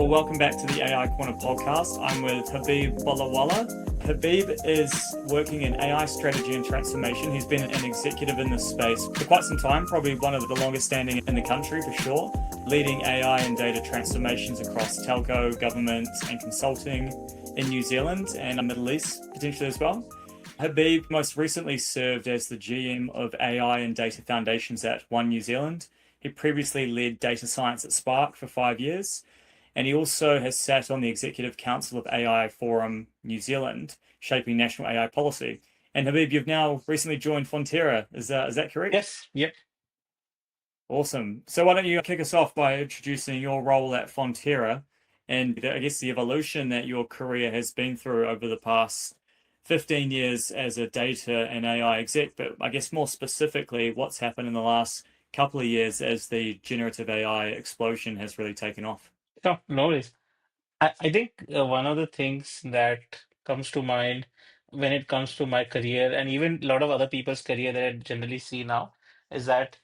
Well, welcome back to the AI Corner podcast. I'm with Habib Baluwala. Habib is working in AI strategy and transformation. He's been an executive in this space for quite some time, probably one of the longest standing in the country for sure, leading AI and data transformations across telco, government, and consulting in New Zealand and the Middle East potentially as well. Habib most recently served as the GM of AI and Data Foundations at One New Zealand. He previously led data science at Spark for 5 years. And he also has sat on the Executive Council of AI Forum New Zealand, shaping national AI policy. And Habib, you've now recently joined Fonterra. Is that correct? Yes, yep. Awesome. So why don't you kick us off by introducing your role at Fonterra and I guess the evolution that your career has been through over the past 15 years as a data and AI exec, but I guess more specifically, what's happened in the last couple of years as the generative AI explosion has really taken off. No worries. I think one of the things that comes to mind when it comes to my career and even a lot of other people's career that I generally see now is that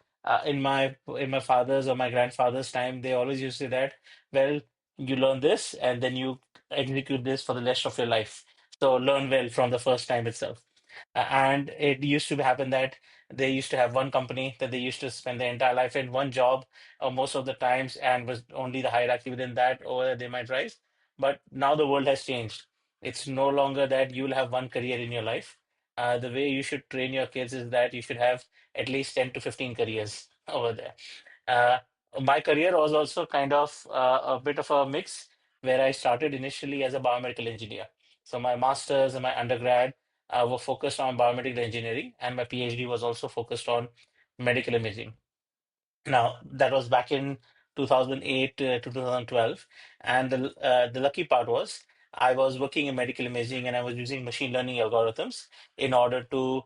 in my father's or my grandfather's time, they always used to say that, well, you learn this and then you execute this for the rest of your life. So learn well from the first time itself. And it used to happen that they used to have one company that they used to spend their entire life in one job most of the times and was only the hierarchy within that or they might rise. But now the world has changed. It's no longer that you'll have one career in your life. The way you should train your kids is that you should have at least 10 to 15 careers over there. Uh, my career was also kind of a bit of a mix where I started initially as a biomedical engineer. So my master's and my undergrad were focused on biomedical engineering, and my PhD was also focused on medical imaging. Now, that was back in 2008 to 2012. And the lucky part was I was working in medical imaging and I was using machine learning algorithms in order to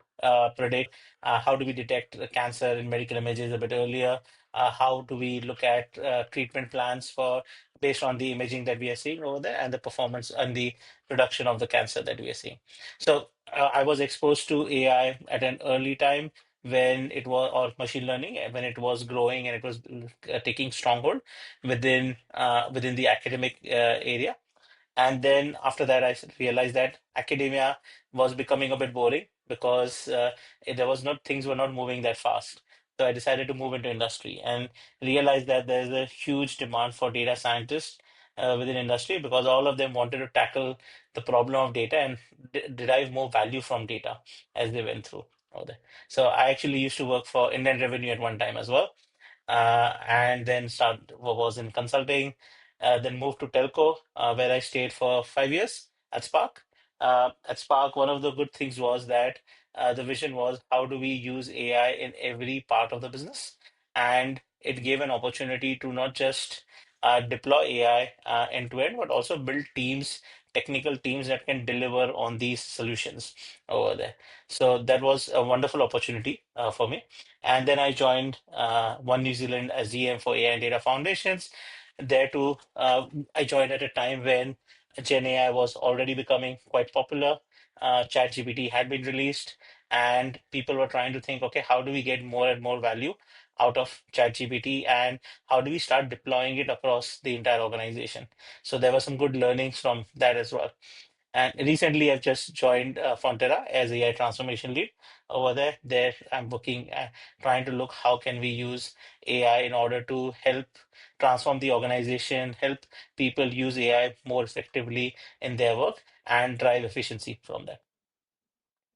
predict how do we detect cancer in medical images a bit earlier, how do we look at treatment plans for based on the imaging that we are seeing over there and the performance and the reduction of the cancer that we are seeing. So I was exposed to AI at an early time when it was or machine learning when it was growing and it was taking stronghold within the academic area. And then after that, realized that academia was becoming a bit boring because there was not things were not moving that fast. So I decided to move into industry and realized that there's a huge demand for data scientists within industry because all of them wanted to tackle the problem of data and derive more value from data as they went through all that. So I actually used to work for Indian Revenue at one time as well, and then was in consulting, then moved to telco, where I stayed for 5 years at Spark. At Spark, one of the good things was that the vision was how do we use AI in every part of the business, and it gave an opportunity to not just deploy AI end to end, but also build teams, technical teams that can deliver on these solutions over there. So that was a wonderful opportunity for me. And then I joined One New Zealand as GM for AI and Data Foundations. There too, I joined at a time when Gen AI was already becoming quite popular. ChatGPT had been released, and people were trying to think, okay, how do we get more and more value out of ChatGPT, and how do we start deploying it across the entire organization? So there were some good learnings from that as well. And recently, I've just joined Fonterra as AI transformation lead over there. There, I'm working, trying to look how can we use AI in order to help transform the organization, help people use AI more effectively in their work, and drive efficiency from that.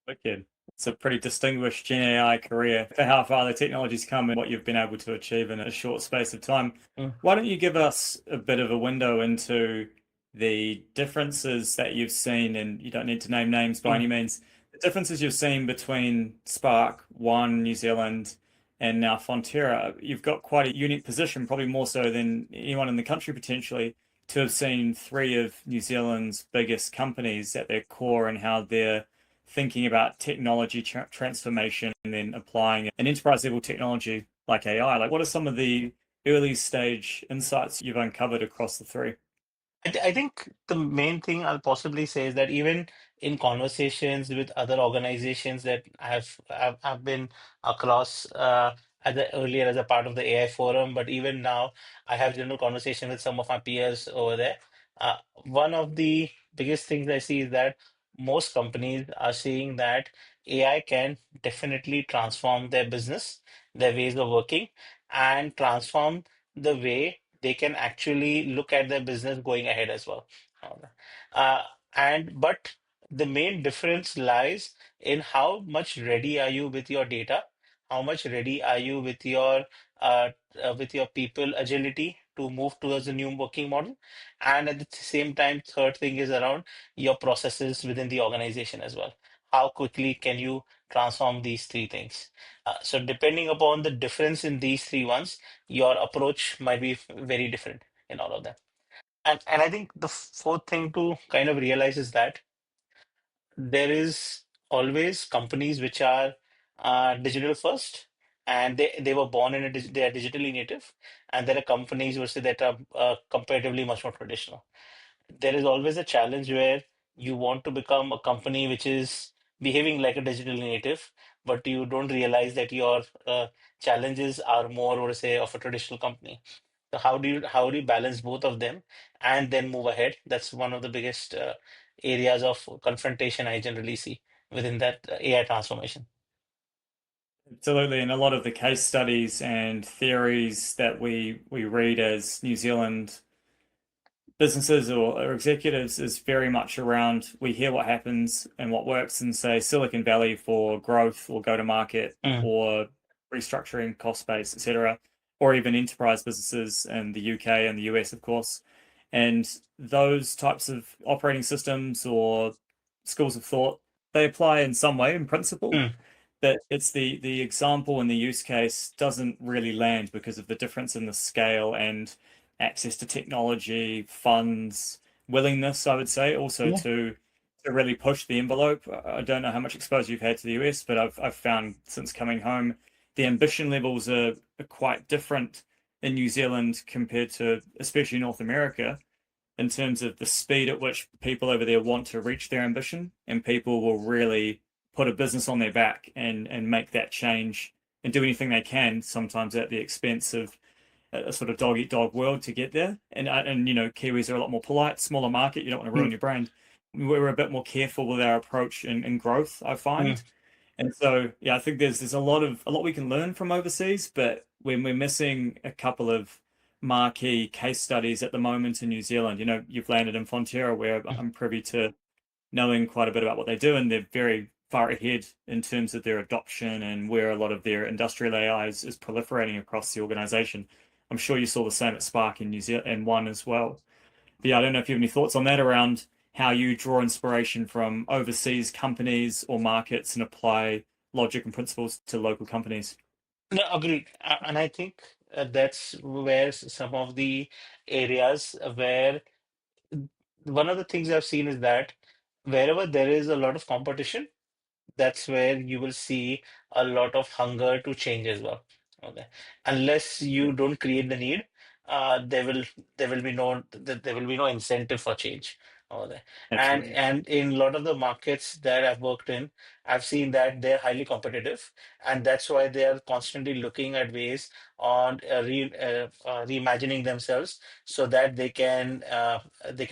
Wicked. It's a pretty distinguished Gen AI career for how far the technology's come and what you've been able to achieve in a short space of time. Mm, Why don't you give us a bit of a window into the differences that you've seen, and you don't need to name names by mm. any means, the differences you've seen between Spark, One New Zealand, and now Fonterra. You've got quite a unique position, probably more so than anyone in the country potentially, to have seen three of New Zealand's biggest companies at their core and how they're thinking about technology transformation and then applying an enterprise level technology like AI. Like, what are some of the early stage insights you've uncovered across the three? I think the main thing I'll possibly say is that even in conversations with other organizations that I've been across, earlier as a part of the AI forum, but even now I have general conversation with some of my peers over there. One of the biggest things I see is that most companies are seeing that AI can definitely transform their business, their ways of working, and transform the way they can actually look at their business going ahead as well. Uh, and but the main difference lies in how much ready are you with your data, how much ready are you uh, with your people agility to move towards a new working model, and at the same time, third thing is around your processes within the organization as well. How quickly can you transform these three things? So depending upon the difference in these three ones, your approach might be very different in all of them. And I think the fourth thing to kind of realize is that there is always companies which are digital first, and they were born in they are digitally native, and there are companies which that are comparatively much more traditional. There is always a challenge where you want to become a company which is behaving like a digital native, but you don't realize that your challenges are more, or say, of a traditional company. So how do you balance both of them and then move ahead? That's one of the biggest areas of confrontation I generally see within that AI transformation. Absolutely, and a lot of the case studies and theories that we read as New Zealand businesses or executives is very much around we hear what happens and what works in, say, Silicon Valley for growth or go to market Mm, or restructuring cost base, etc., or even enterprise businesses in the UK and the US, of course. And those types of operating systems or schools of thought, they apply in some way in principle, mm, but it's the example and the use case doesn't really land because of the difference in the scale and access to technology, funds, willingness, I would say, also yeah. to really push the envelope. I don't know how much exposure you've had to the US, but I've found since coming home, the ambition levels are quite different in New Zealand compared to especially North America in terms of the speed at which people over there want to reach their ambition, and people will really put a business on their back and make that change and do anything they can, sometimes at the expense of a sort of dog eat dog world to get there. And Kiwis are a lot more polite, smaller market. You don't want to ruin Mm, your brand. We're a bit more careful with our approach and growth, I mm, find. And so, yeah, I think there's a lot we can learn from overseas, but when we're missing a couple of marquee case studies at the moment in New Zealand, you've landed in Fonterra, where mm, I'm privy to knowing quite a bit about what they do, and they're very far ahead in terms of their adoption and where a lot of their industrial AI is proliferating across the organization. I'm sure you saw the same at Spark in New Zealand and One as well. But yeah, I don't know if you have any thoughts on that around how you draw inspiration from overseas companies or markets and apply logic and principles to local companies. No, agreed. And I think that's where some of the areas where one of the things I've seen is that wherever there is a lot of competition, that's where you will see a lot of hunger to change as well. Okay. Unless you don't create the need, there will be there will be no incentive for change. Okay. And Absolutely. and in a lot of the markets that I've worked in, I've seen that they're highly competitive, and that's why they are constantly looking at ways on reimagining themselves so that they can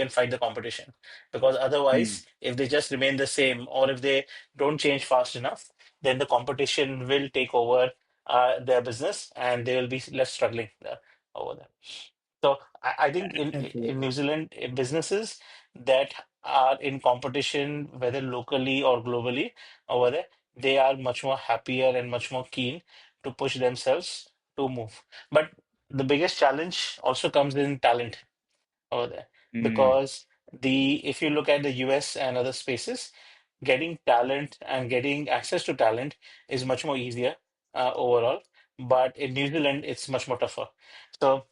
fight the competition. Because Mm, otherwise, if they just remain the same, or if they don't change fast enough, then the competition will take over their business, and they will be left struggling over there. So I think in absolutely. New Zealand, businesses that are in competition, whether locally or globally over there, they are much more happier and much more keen to push themselves to move. But the biggest challenge also comes in talent over there, Mm, because the if you look at the US and other spaces, getting talent and getting access to talent is much more easier overall. But in New Zealand, it's much more tougher. So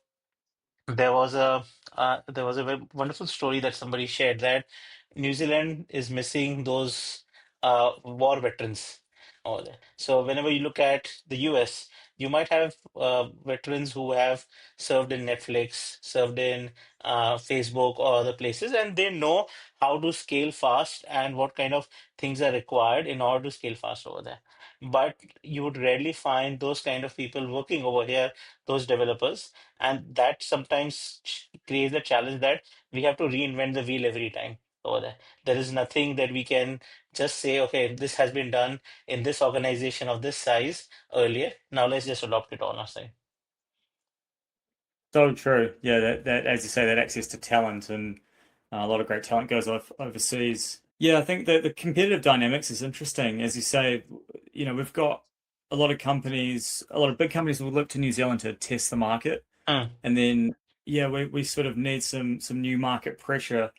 there was a very wonderful story that somebody shared that New Zealand is missing those war veterans over there. So whenever you look at the US, You might have veterans who have served in Netflix, served in Facebook or other places, and they know how to scale fast and what kind of things are required in order to scale fast over there. But you would rarely find those kind of people working over here, those developers, and that sometimes creates a challenge that we have to reinvent the wheel every time over there. There is nothing that we can just say, okay, this has been done in this organization of this size earlier. Now let's just adopt it on our side. So true. Yeah, that as you say, that access to talent and a lot of great talent goes off overseas. Yeah, I think that the competitive dynamics is interesting. As you say, we've got a lot of companies, a lot of big companies will look to New Zealand to test the market. Mm, And then, yeah, we sort of need some new market pressure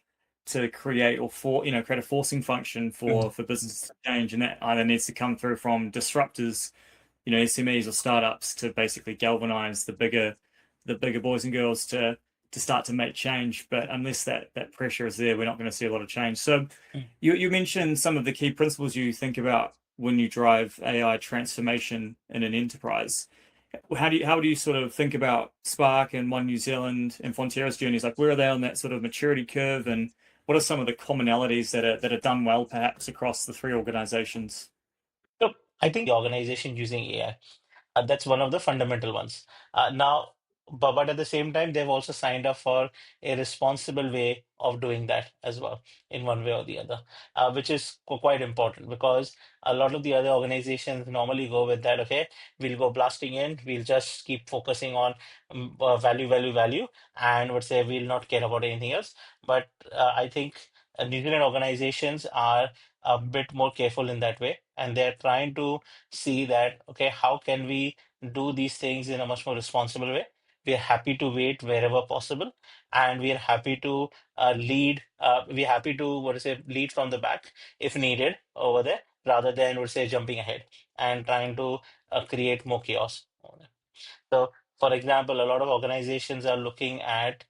to create or create a forcing function mm, for business to change. And that either needs to come through from disruptors, SMEs or startups to basically galvanize the bigger boys and girls to start to make change. But unless that pressure is there, we're not going to see a lot of change. So mm. you mentioned some of the key principles you think about when you drive AI transformation in an enterprise. How do you sort of think about Spark and One New Zealand and Fonterra's journeys? Like where are they on that sort of maturity curve, and what are some of the commonalities that are done well perhaps across the three organizations? So I think the organization using AI. That's one of the fundamental ones. Now, but at the same time, they've also signed up for a responsible way of doing that as well, in one way or the other, which is quite important because a lot of the other organizations normally go with that. Okay, we'll go blasting in, we'll just keep focusing on value, value, value, and would say we'll not care about anything else. But I think New Zealand organizations are a bit more careful in that way, and they're trying to see that, okay, how can we do these things in a much more responsible way? We are happy to wait wherever possible, and we are happy to lead. We're happy to what to say lead from the back if needed over there, rather than would say jumping ahead and trying to create more chaos over there. So, for example, a lot of organizations are looking at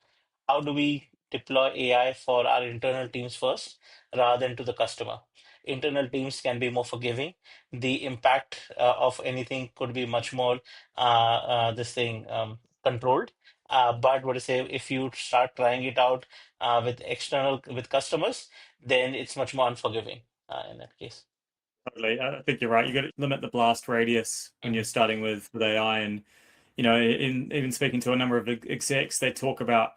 how do we deploy AI for our internal teams first rather than to the customer. Internal teams can be more forgiving. The impact of anything could be much more this thing controlled. But what to say, if you start trying it out with customers, then it's much more unforgiving in that case. Totally. I think you're right. You got to limit the blast radius when you're Mhm. starting with AI. And, in even speaking to a number of execs, they talk about,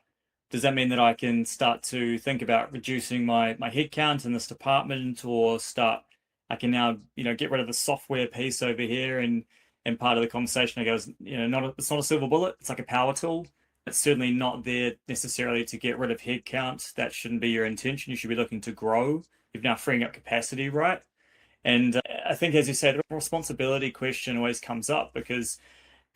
does that mean that I can start to think about reducing my headcount in this department, or I can now, get rid of the software piece over here. And part of the conversation I goes, it's not a silver bullet. It's like a power tool. It's certainly not there necessarily to get rid of headcount. That shouldn't be your intention. You should be looking to grow. You've now freeing up capacity, right? And I think, as you said, the responsibility question always comes up because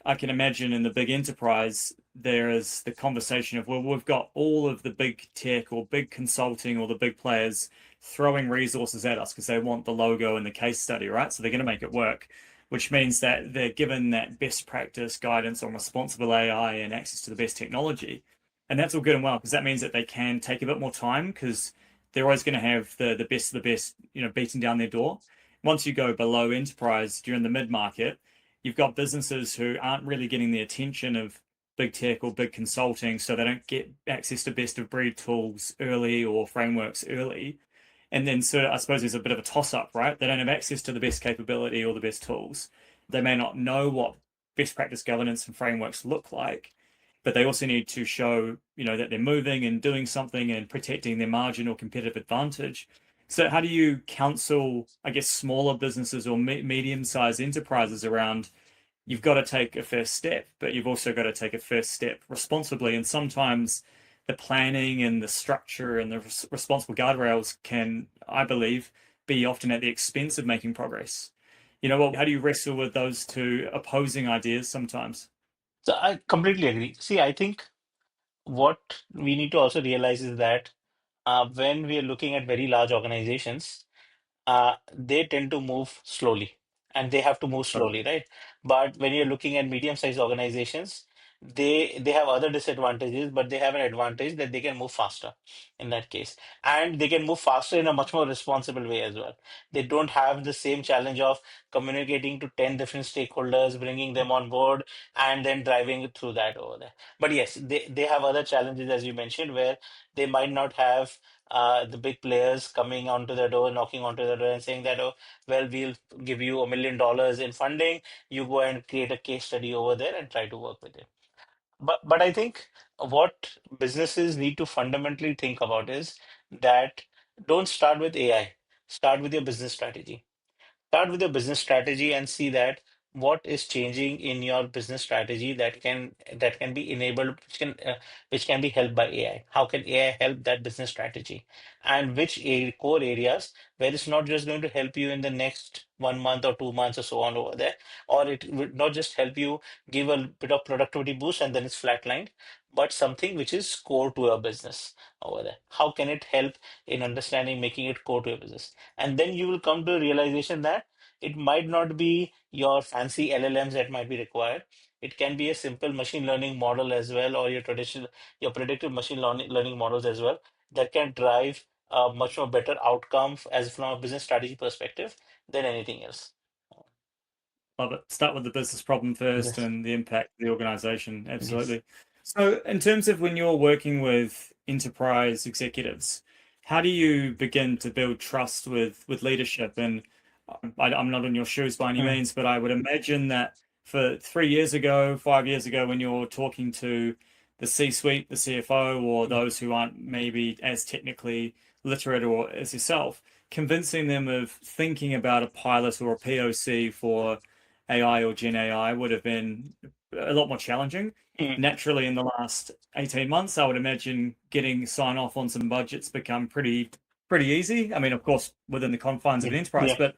I can imagine in the big enterprise, there is the conversation of, well, we've got all of the big tech or big consulting or the big players throwing resources at us because they want the logo and the case study, right? So they're going to make it work, which means that they're given that best practice guidance on responsible AI and access to the best technology. And that's all good and well because that means that they can take a bit more time because they're always going to have the best of the best, beating down their door. Once you go below enterprise, you're in the mid market, you've got businesses who aren't really getting the attention of big tech or big consulting, so they don't get access to best of breed tools early or frameworks early. And then, so I suppose there's a bit of a toss up, right? They don't have access to the best capability or the best tools. They may not know what best practice governance and frameworks look like, but they also need to show, that they're moving and doing something and protecting their margin or competitive advantage. So, how do you counsel, I guess, smaller businesses or medium-sized enterprises around? You've got to take a first step, but you've also got to take a first step responsibly. And sometimes the planning and the structure and the responsible guardrails can, I believe, be often at the expense of making progress. How do you wrestle with those two opposing ideas sometimes? So I completely agree. See, I think what we need to also realize is that when we are looking at very large organizations, they tend to move slowly and they have to move Totally. slowly, right? But when you're looking at medium-sized organizations, they have other disadvantages, but they have an advantage that they can move faster in that case, and they can move faster in a much more responsible way as well. They don't have the same challenge of communicating to 10 different stakeholders, bringing them on board, and then driving through that over there. But yes, they have other challenges, as you mentioned, where they might not have the big players coming onto the door, knocking onto the door and saying that, oh, well, we'll give you $1 million in funding. You go and create a case study over there and try to work with it. But I think what businesses need to fundamentally think about is that don't start with AI. Start with your business strategy. Start with your business strategy and see that what is changing in your business strategy that can be enabled, which can be helped by AI. How can AI help that business strategy, and which core areas where it's not just going to help you in the next 1 month or 2 months or so on over there, or it would not just help you give a bit of productivity boost and then it's flatlined, but something which is core to your business over there. How can it help in understanding, making it core to your business? And then you will come to a realization that it might not be your fancy LLMs that might be required. It can be a simple machine learning model as well, or your predictive machine learning models as well, that can drive a much more better outcome as from a business strategy perspective than anything else. Love it. Start with the business problem first Yes. and the impact of the organization. Yes. Absolutely. So, in terms of when you're working with enterprise executives, how do you begin to build trust with leadership? And I'm not in your shoes by any Mm, means, but I would imagine that for 3 years ago, 5 years ago, when you're talking to the C-suite, the CFO, or mm, those who aren't maybe as technically literate or as yourself, convincing them of thinking about a pilot or a POC for AI or Gen AI would have been a lot more challenging. mm, Naturally, in the last 18 months, I would imagine getting sign off on some budgets become pretty easy. I mean, of course, within the confines of yeah. an enterprise, Yeah. but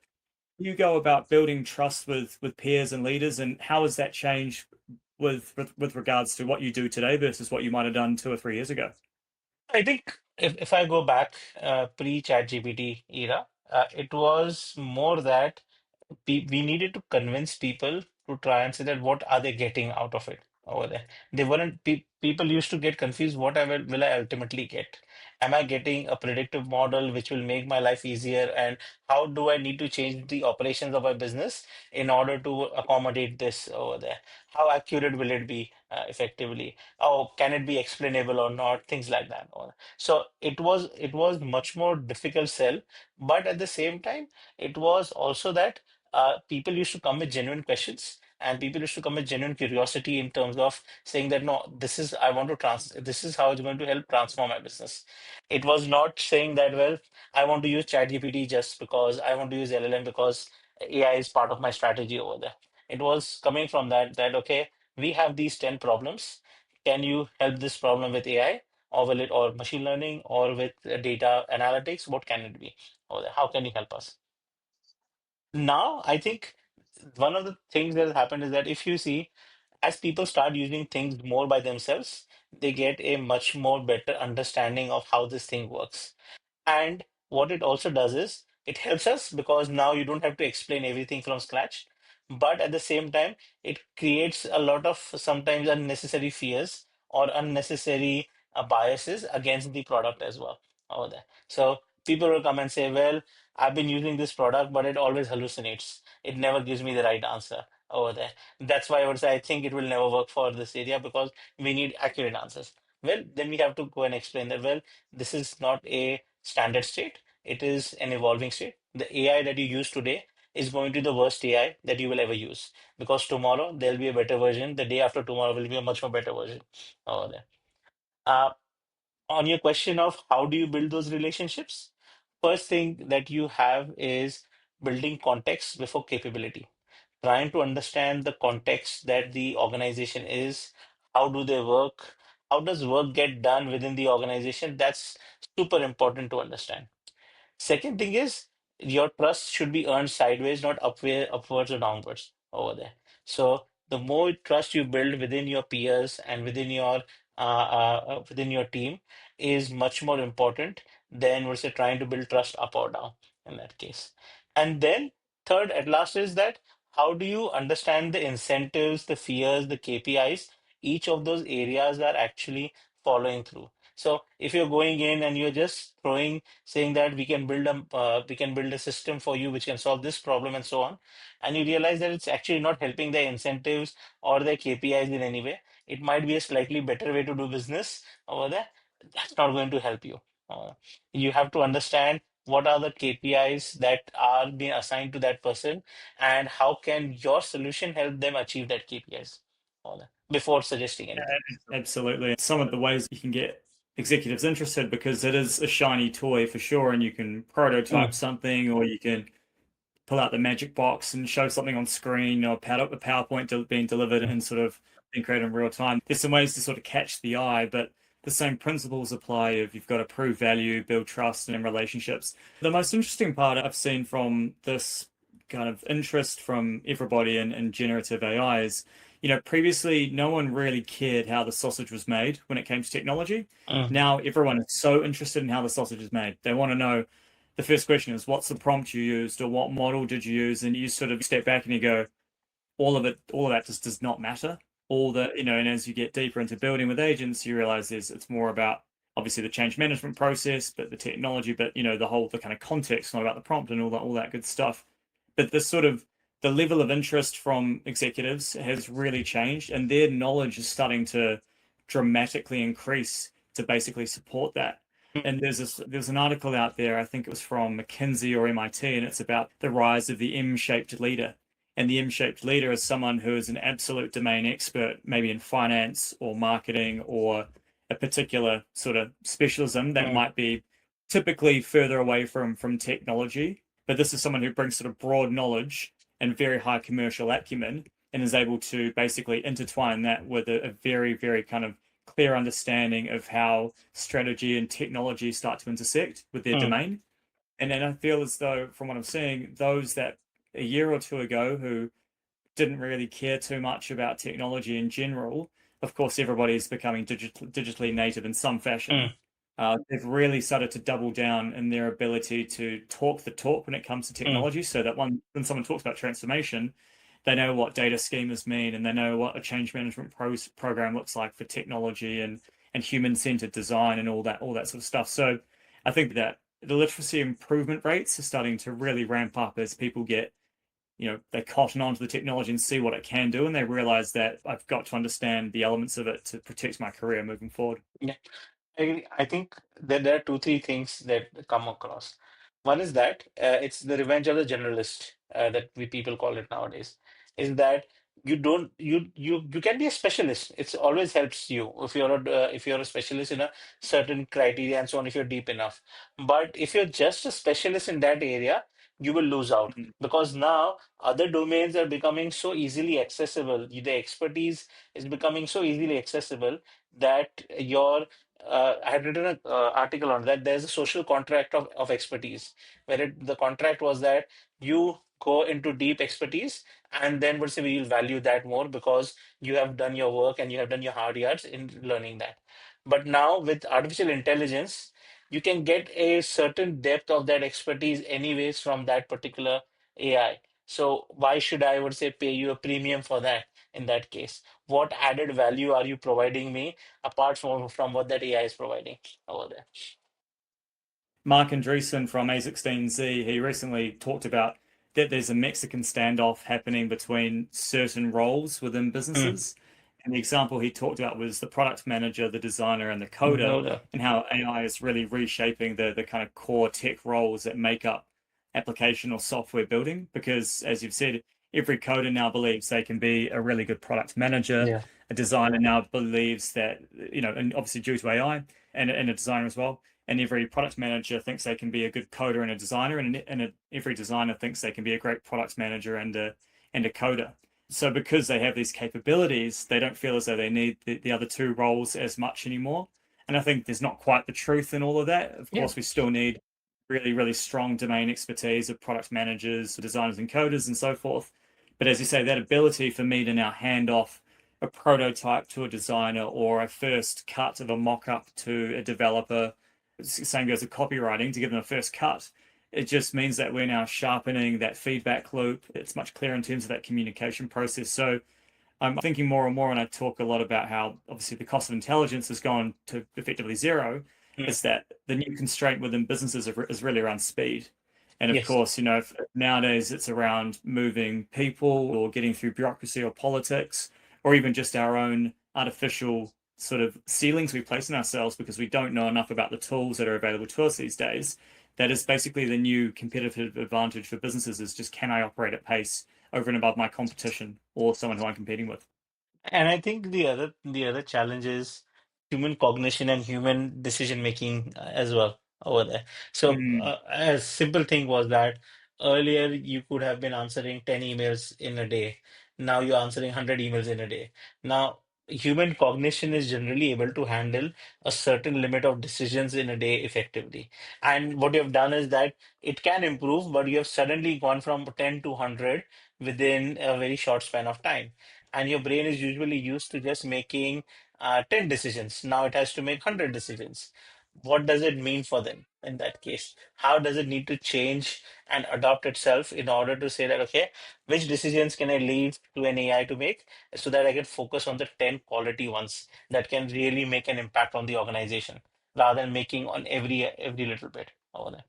you go about building trust with peers and leaders, and how has that changed with regards to what you do today versus what you might have done 2 or 3 years ago? I think if I go back pre-ChatGPT era, it was more that we needed to convince people to try and say that what are they getting out of it over there. They weren't people used to get confused. What will I ultimately get? Am I getting a predictive model which will make my life easier? And how do I need to change the operations of my business in order to accommodate this over there? How accurate will it be effectively? Oh, can it be explainable or not? Things like that. So it was much more difficult sell, but at the same time, it was also that people used to come with genuine questions, and people used to come with genuine curiosity in terms of saying that no, this is I want to this is how it's going to help transform my business. It was not saying that, well, I want to use ChatGPT just because I want to use LLM because AI is part of my strategy over there. It was coming from that okay, we have these 10 problems. Can you help this problem with AI, or will it, or machine learning, or with data analytics? What can it be over there? How can you help us? Now, I think one of the things that has happened is that if you see, as people start using things more by themselves, they get a much more better understanding of how this thing works. And what it also does is it helps us because now you don't have to explain everything from scratch. But at the same time, it creates a lot of sometimes unnecessary fears or unnecessary biases against the product as well over there. So people will come and say, well, I've been using this product, but it always hallucinates. It never gives me the right answer over there. That's why I would say I think it will never work for this area because we need accurate answers. Well, then we have to go and explain that, well, this is not a standard state. It is an evolving state. The AI that you use today is going to be the worst AI that you will ever use because tomorrow there'll be a better version. The day after tomorrow will be a much more better version over there. Uh, on your question of how do you build those relationships, first thing that you have is building context before capability, trying to understand the context that the organization is, how do they work, how does work get done within the organization. That's super important to understand. Second thing is your trust should be earned sideways, not upwards or downwards over there. So the more trust you build within your peers and within your team is much more important than versus trying to build trust up or down in that case. And then third, at last, is that how do you understand the incentives, the fears, the KPIs each of those areas are actually following through. So if you're going in and you're just saying that we can build a system for you which can solve this problem and so on, and you realize that it's actually not helping their incentives or their KPIs in any way, it might be a slightly better way to do business over there. That's not going to help you. Uh, you have to understand what are the KPIs that are being assigned to that person, and how can your solution help them achieve that KPIs before suggesting anything. Absolutely. Some of the ways you can get executives interested, because it is a shiny toy for sure, and you can prototype Mm, something, or you can pull out the magic box and show something on screen, or a PowerPoint being delivered mm, and sort of being created in real time. There's some ways to sort of catch the eye, but the same principles apply if you've got to prove value, build trust and relationships. The most interesting part I've seen from this kind of interest from everybody in generative AI is, previously no one really cared how the sausage was made when it came to technology. mm, Now everyone is so interested in how the sausage is made. They want to know, the first question is, what's the prompt you used, or what model did you use? And you sort of step back and you go, all of that just does not matter. All the, and as you get deeper into building with agents, you realize it's more about obviously the change management process, but the technology, but the kind of context, not about the prompt and all that good stuff. But this sort of the level of interest from executives has really changed, and their knowledge is starting to dramatically increase to basically support that. mm, And there's an article out there, I think it was from McKinsey or MIT, and it's about the rise of the M-shaped leader. And the M-shaped leader is someone who is an absolute domain expert, maybe in finance or marketing or a particular sort of specialism that mm, might be typically further away from technology. But this is someone who brings sort of broad knowledge and very high commercial acumen, and is able to basically intertwine that with a very, very kind of clear understanding of how strategy and technology start to intersect with their mm, domain. And then I feel as though, from what I'm seeing, those that a year or two ago who didn't really care too much about technology in general, of course, everybody's becoming digitally native in some fashion. mm, They've really started to double down in their ability to talk the talk when it comes to mm, technology, so that when someone talks about transformation, they know what data schemas mean, and they know what a change management program looks like for technology and human-centered design and all that sort of stuff. So I think that the literacy improvement rates are starting to really ramp up as people get, they cotton onto the technology and see what it can do, and they realize that I've got to understand the elements of it to protect my career moving forward. yeah. I think that there are two, three things that come across. One is that it's the revenge of the generalist that we people call it nowadays. Is that you can be a specialist. It's always helps you if you're a specialist in a certain criteria and so on, if you're deep enough. But if you're just a specialist in that area, you will lose out, Mhm. because now other domains are becoming so easily accessible. The expertise is becoming so easily accessible that your I had written an article on that. There's a social contract of expertise, where the contract was that you go into deep expertise, and then would say we will value that more because you have done your work and you have done your hard yards in learning that. But now with artificial intelligence, you can get a certain depth of that expertise anyways from that particular AI. So why should I would say pay you a premium for that in that case? What added value are you providing me apart from what that AI is providing over there? Mark Andreessen from A16Z, he recently talked about that there's a Mexican standoff happening between certain roles within Mm, businesses. And the example he talked about was the product manager, the designer, and the coder, no, and how AI is really reshaping the kind of core tech roles that make up application or software building. Because, as you've said, every coder now believes they can be a really good product manager. yeah, A designer now believes that, and obviously due to AI, and a designer as well, and every product manager thinks they can be a good coder and a designer, and every designer thinks they can be a great product manager and a coder. So because they have these capabilities, they don't feel as though they need the other two roles as much anymore. And I think there's not quite the truth in all of that. Of yeah, course, we still need really, really strong domain expertise of product managers, designers, and coders, and so forth. But as you say, that ability for me to now hand off a prototype to a designer, or a first cut of a mock-up to a developer, same goes with copywriting, to give them a first cut. It just means that we're now sharpening that feedback loop. It's much clearer in terms of that communication process. So I'm thinking more and more, and I talk a lot about how obviously the cost of intelligence has gone to effectively zero, Mm. is that the new constraint within businesses is really around speed. And of Yes. course, if nowadays it's around moving people or getting through bureaucracy or politics, or even just our own artificial sort of ceilings we place on ourselves because we don't know enough about the tools that are available to us these days. That is basically the new competitive advantage for businesses is just can I operate at pace over and above my competition or someone who I'm competing with. And I think the other challenge is human cognition and human decision making as well over there. So Mm, a simple thing was that earlier you could have been answering 10 emails in a day. Now you're answering 100 emails in a day. Now human cognition is generally able to handle a certain limit of decisions in a day effectively. And what you have done is that it can improve, but you have suddenly gone from 10 to 100 within a very short span of time, and your brain is usually used to just making 10 decisions. Now it has to make 100 decisions. What does it mean for them in that case? How does it need to change and adopt itself in order to say that, okay, which decisions can I leave to an AI to make so that I can focus on the 10 quality ones that can really make an impact on the organization rather than making on every little bit over there.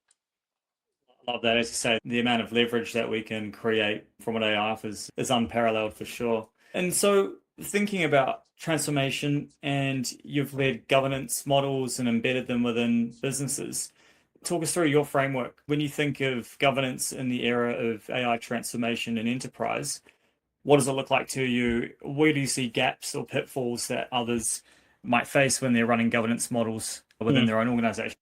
I love that. As you say, the amount of leverage that we can create from what AI offers is unparalleled for sure. And so, thinking about transformation, and you've led governance models and embedded them within businesses. Talk us through your framework. When you think of governance in the era of AI transformation and enterprise, what does it look like to you? Where do you see gaps or pitfalls that others might face when they're running governance models within their own organization?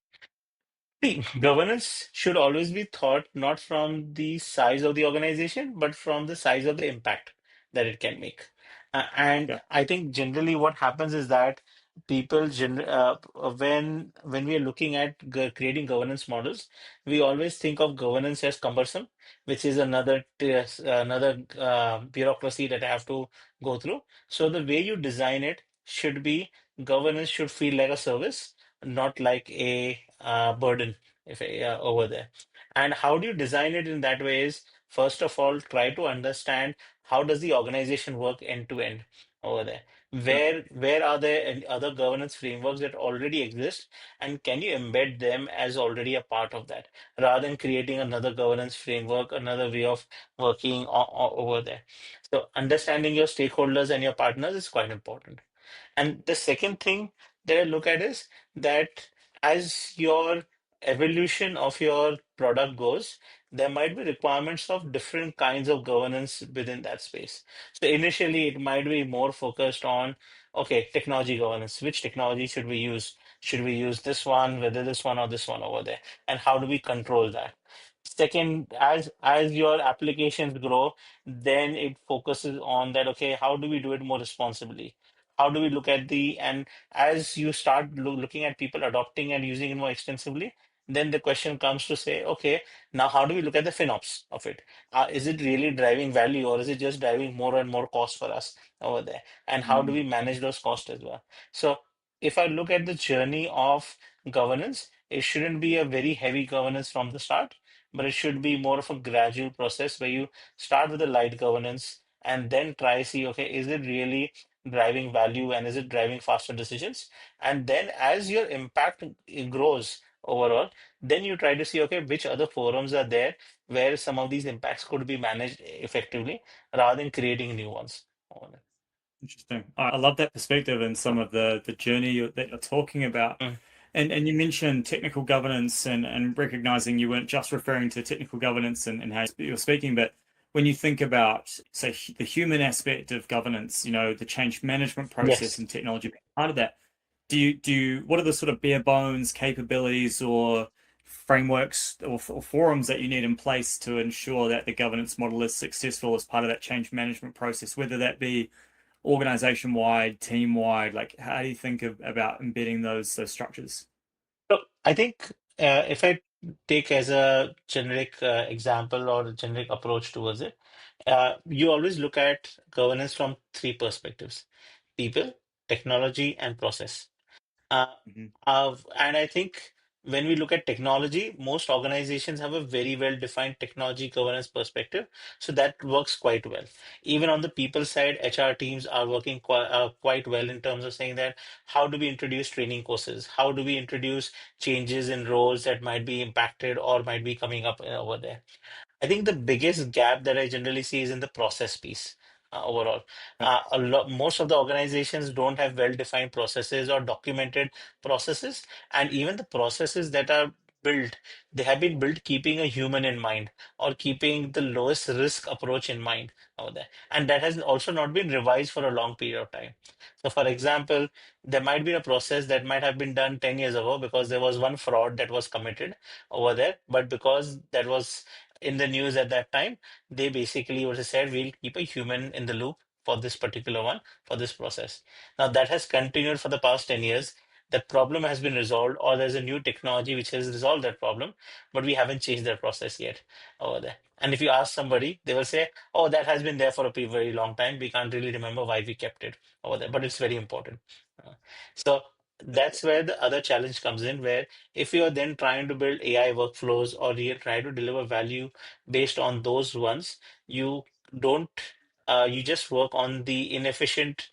See, governance should always be thought not from the size of the organization, but from the size of the impact that it can make. And Yeah. I think generally what happens is that people, when we are looking at creating governance models, we always think of governance as cumbersome, which is another bureaucracy that I have to go through. So the way you design it should be governance should feel like a service, not like a burden if over there. And how do you design it in that way is first of all try to understand how does the organization work end to end over there. Yeah. Where are there any other governance frameworks that already exist, and can you embed them as already a part of that rather than creating another governance framework, another way of working over there. So understanding your stakeholders and your partners is quite important. And the second thing that I look at is that as your evolution of your product goes, there might be requirements of different kinds of governance within that space. So initially, it might be more focused on, okay, technology governance. Which technology should we use? Should we use this one, whether this one or this one over there? And how do we control that? Second, as your applications grow, then it focuses on that, okay, how do we do it more responsibly? How do we look at and as you start looking at people adopting and using it more extensively, then the question comes to say, okay, now how do we look at the FinOps of it? Is it really driving value, or is it just driving more and more cost for us over there? And how do Mm, we manage those costs as well? So if I look at the journey of governance, it shouldn't be a very heavy governance from the start, but it should be more of a gradual process where you start with a light governance and then try see, okay, is it really driving value and is it driving faster decisions? And then as your impact grows overall, then you try to see, okay, which other forums are there where some of these impacts could be managed effectively rather than creating new ones. interesting. I love that perspective and some of the journey that you're talking about. Mm. And you mentioned technical governance and recognizing you weren't just referring to technical governance and how you're speaking, but when you think about, say, the human aspect of governance, the change management process Yes. and technology being part of that, what are the sort of bare bones capabilities or frameworks or forums that you need in place to ensure that the governance model is successful as part of that change management process, whether that be organization wide, team wide? Like, how do you think about embedding those structures? So I think if I take as a generic example or a generic approach towards it, you always look at governance from three perspectives: people, technology, and process. Uh, Hmm. and I think when we look at technology, most organizations have a very well-defined technology governance perspective, so that works quite well. Even on the people side, HR teams are working quite well in terms of saying that how do we introduce training courses? How do we introduce changes in roles that might be impacted or might be coming up over there? I think the biggest gap that I generally see is in the process piece overall. Most of the organizations don't have well-defined processes or documented processes, and even the processes that are built, they have been built keeping a human in mind or keeping the lowest risk approach in mind over there. And that has also not been revised for a long period of time. So, for example, there might be a process that might have been done 10 years ago because there was one fraud that was committed over there, but because that was in the news at that time, they basically would have said, we'll keep a human in the loop for this particular one, for this process. Now, that has continued for the past 10 years. That problem has been resolved, or there's a new technology which has resolved that problem, but we haven't changed that process yet over there. And if you ask somebody, they will say, oh, that has been there for a very long time. We can't really remember why we kept it over there, but it's very important. So that's where the other challenge comes in, where if you are then trying to build AI workflows or you try to deliver value based on those ones, you don't, you just work on the inefficient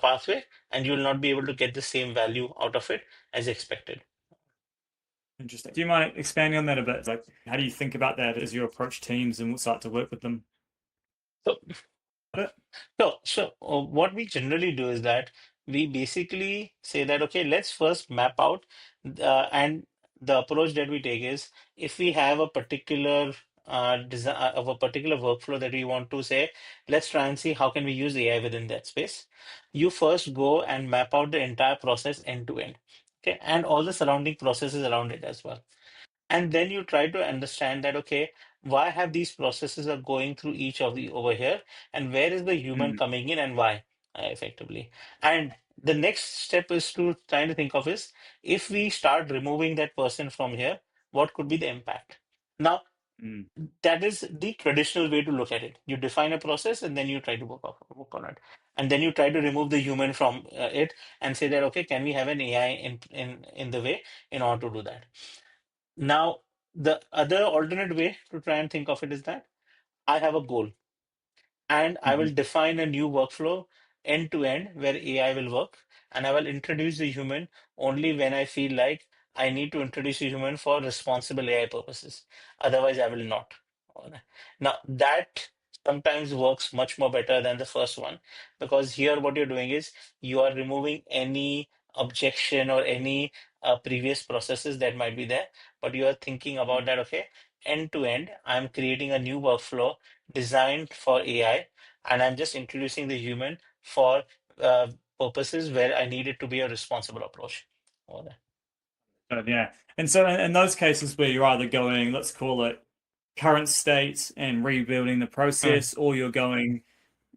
pathway and you will not be able to get the same value out of it as expected. Interesting. Do you mind expanding on that a bit? Like, how do you think about that as you approach teams and start to work with them? So what we generally do is that we basically say that, okay, let's first map out and the approach that we take is if we have a particular design of a particular workflow that we want to say, let's try and see how can we use AI within that space. You first go and map out the entire process end to end, okay, and all the surrounding processes around it as well. And then you try to understand that, okay, why have these processes are going through each of the over here, and where is the human Mm, coming in and why, effectively. And the next step is to try to think of is if we start removing that person from here, what could be the impact? Now, mm. that is the traditional way to look at it. You define a process and then you try to work on it. And then you try to remove the human from it and say that, okay, can we have an AI in the way in order to do that? Now, the other alternate way to try and think of it is that I have a goal and I will Mhm. define a new workflow end to end where AI will work. And I will introduce the human only when I feel like I need to introduce a human for responsible AI purposes. Otherwise, I will not. Now, that sometimes works much more better than the first one because here what you're doing is you are removing any objection or any previous processes that might be there, but you are thinking about that, okay, end to end, I'm creating a new workflow designed for AI, and I'm just introducing the human for purposes where I need it to be a responsible approach. All that. Yeah. And so in those cases where you're either going, let's call it current state and rebuilding the Mm. process, or you're going,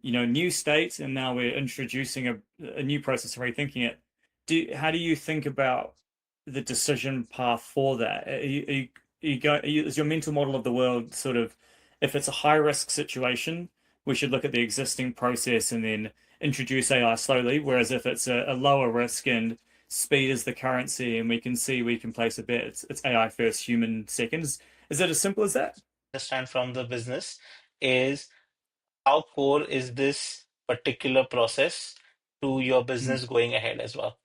new state, and now we're introducing a new process, rethinking it. How do you think about the decision path for that? Is your mental model of the world sort of, if it's a high risk situation, we should look at the existing process and then introduce AI slowly, whereas if it's a lower risk and speed is the currency and we can see we can place a bet, it's AI first, human seconds. Is it as simple as that? Understand from the business is how core is this particular process to your Mm, business going ahead as well.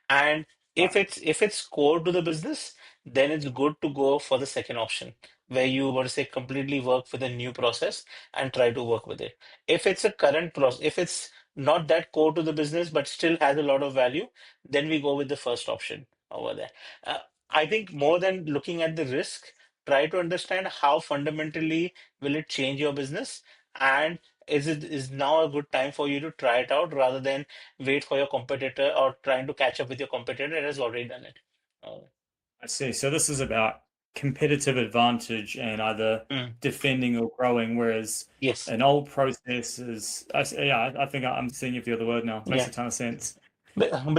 And right. if it's core to the business, then it's good to go for the second option, where you were to say completely work with a new process and try to work with it. If it's a current process, if it's not that core to the business but still has a lot of value, then we go with the first option over there. Uh, I think more than looking at the risk, try to understand how fundamentally will it change your business, and is now a good time for you to try it out rather than wait for your competitor or trying to catch up with your competitor that has already done it. Uh, I see. So this is about competitive advantage and either mm, defending or growing, whereas yes. an old process is, yeah, I think I'm seeing if the other word now. Makes Yeah. a ton of sense. And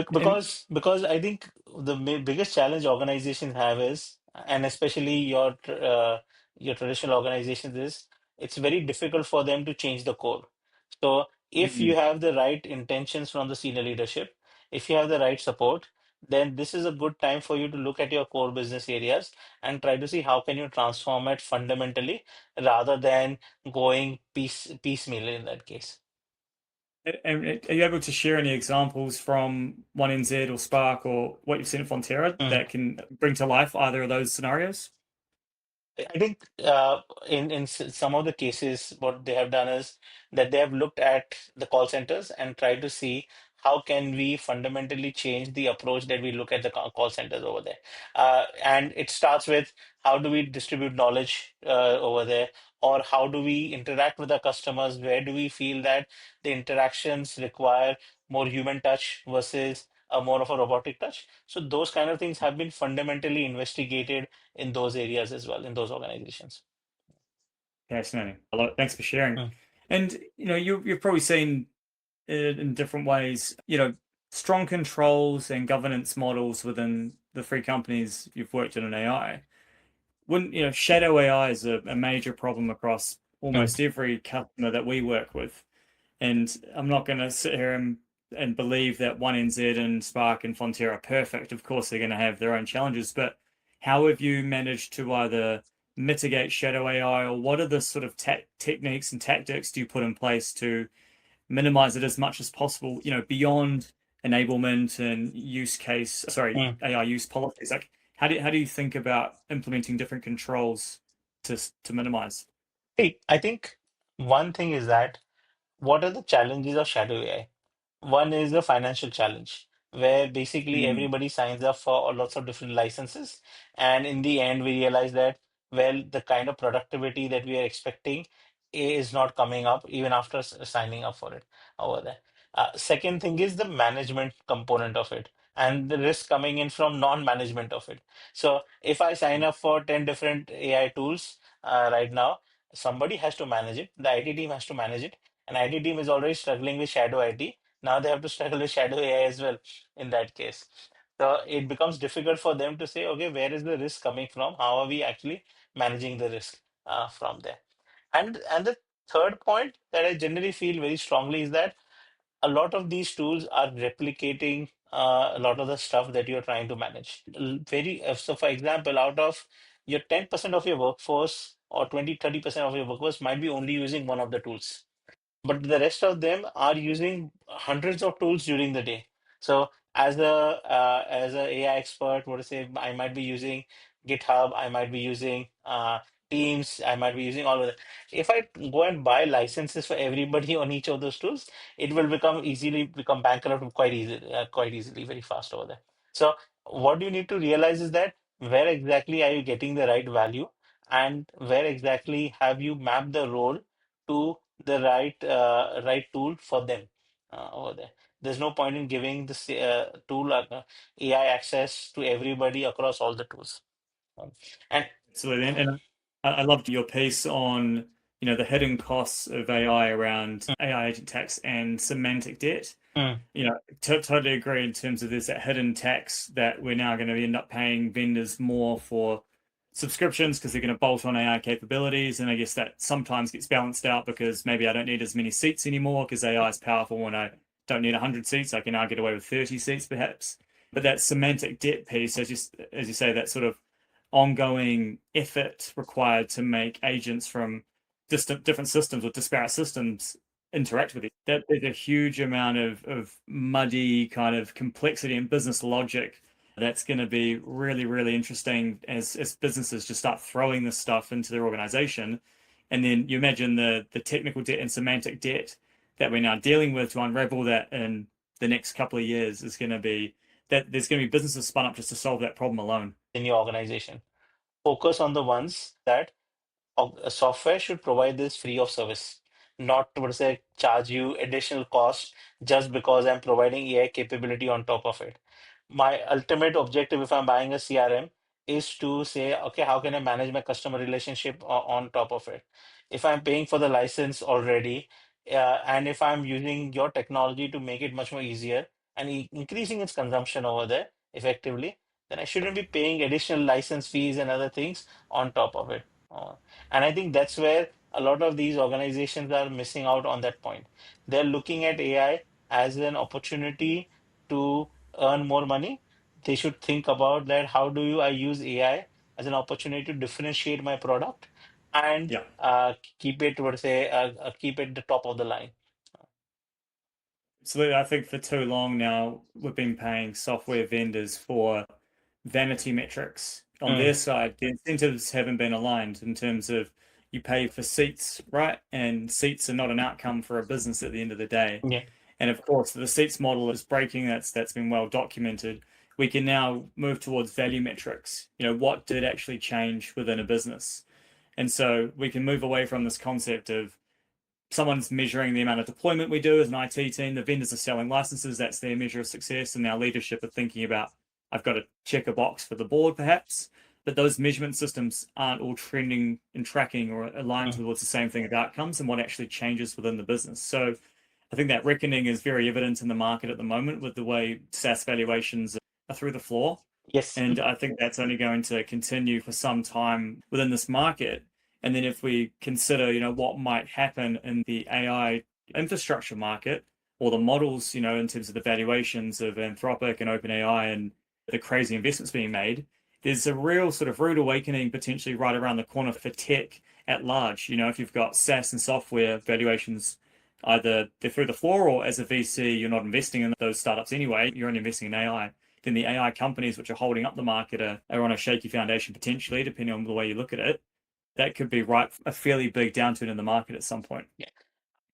Because I think the biggest challenge organizations have is, and especially your traditional organizations is, it's very difficult for them to change the core. So if you mm, have the right intentions from the senior leadership, if you have the right support, then this is a good time for you to look at your core business areas and try to see how can you transform it fundamentally rather than going piecemeal in that case. And are you able to share any examples from 1NZ or Spark or what you've seen at Fonterra Mm. that can bring to life either of those scenarios? I think in some of the cases, what they have done is that they have looked at the call centers and tried to see how can we fundamentally change the approach that we look at the call centers over there. And it starts with how do we distribute knowledge over there, or how do we interact with our customers? Where do we feel that the interactions require more human touch versus more of a robotic touch? So those kind of things have been fundamentally investigated in those areas as well, in those organizations. Fascinating. Thanks for sharing. Mm, And you've probably seen it in different ways. Strong controls and governance models within the three companies you've worked in AI. Wouldn't shadow AI is a major problem across mm, almost every customer that we work with. And I'm not going to sit here and believe that 1NZ and Spark and Fonterra are perfect. Of course, they're going to have their own challenges, but how have you managed to either mitigate shadow AI, or what are the sort of techniques and tactics do you put in place to minimize it as much as possible, beyond enablement and mm. AI use policies? Like, how do you think about implementing different controls to minimize? Hey, I think one thing is that what are the challenges of shadow AI? One is the financial challenge, where basically Mm, everybody signs up for lots of different licenses. And in the end, we realize that, well, the kind of productivity that we are expecting is not coming up even after signing up for it over there. Second thing is the management component of it and the risk coming in from non-management of it. So if I sign up for 10 different AI tools right now, somebody has to manage it. The IT team has to manage it. And IT team is already struggling with shadow IT. Now they have to struggle with shadow AI as well in that case. So it becomes difficult for them to say, okay, where is the risk coming from? How are we actually managing the risk from there? And the third point that I generally feel very strongly is that a lot of these tools are replicating a lot of the stuff that you're trying to manage. So for example, out of your 10% of your workforce or 20-30% of your workforce might be only using one of the tools, but the rest of them are using hundreds of tools during the day. So as a AI expert, what to say, I might be using GitHub, I might be using Teams, I might be using all of that. If I go and buy licenses for everybody on each of those tools, it will become bankrupt quite easily, very fast over there. So what you need to realize is that where exactly are you getting the right value, and where exactly have you mapped the role to the right tool for them over there. There's no point in giving this tool AI access to everybody across all the tools. Um, and Absolutely. And I loved your piece on, the hidden costs of AI around AI agent tax and semantic debt. mm, Totally agree in terms of there's that hidden tax that we're now going to end up paying vendors more for subscriptions because they're going to bolt on AI capabilities. And I guess that sometimes gets balanced out because maybe I don't need as many seats anymore because AI is powerful and I don't need 100 seats. I can now get away with 30 seats perhaps. But that semantic debt piece, as you say, that sort of ongoing effort required to make agents from different systems or disparate systems interact with it. That there's a huge amount of muddy kind of complexity and business logic that's going to be really, really interesting as businesses just start throwing this stuff into their organization. And then you imagine the technical debt and semantic debt that we're now dealing with to unravel that in the next couple of years is going to be that there's going to be businesses spun up just to solve that problem alone. in your organization, focus on the ones that software should provide this free of service, not to say charge you additional cost just because I'm providing AI capability on top of it. My ultimate objective, if I'm buying a CRM, is to say, okay, how can I manage my customer relationship on top of it? If I'm paying for the license already, and if I'm using your technology to make it much more easier and increasing its consumption over there effectively, then I shouldn't be paying additional license fees and other things on top of it. And I think that's where a lot of these organizations are missing out on that point. They're looking at AI as an opportunity to earn more money, they should think about that. How do I use AI as an opportunity to differentiate my product and Yeah. keep it, would say, keep it the top of the line. Absolutely. I think for too long now, we've been paying software vendors for vanity metrics. On Mm, their side, the incentives haven't been aligned in terms of you pay for seats, right? And seats are not an outcome for a business at the end of the day. yeah. And of course, the seats model is breaking. That's been well documented. We can now move towards value metrics. What did actually change within a business? And so we can move away from this concept of someone's measuring the amount of deployment we do as an IT team. The vendors are selling licenses. That's their measure of success. And our leadership are thinking about, I've got to check a box for the board, perhaps. But those measurement systems aren't all trending and tracking or aligned Mm. towards the same thing of outcomes and what actually changes within the business. So I think that reckoning is very evident in the market at the moment with the way SaaS valuations are through the floor. Yes. And I think that's only going to continue for some time within this market. And then if we consider, what might happen in the AI infrastructure market or the models, in terms of the valuations of Anthropic and OpenAI and the crazy investments being made, there's a real sort of rude awakening potentially right around the corner for tech at large. If you've got SaaS and software valuations, either they're through the floor or as a VC, you're not investing in those startups anyway, you're only investing in AI, then the AI companies which are holding up the market are on a shaky foundation potentially, depending on the way you look at it. That could be right a fairly big downturn in the market at some point. Yeah.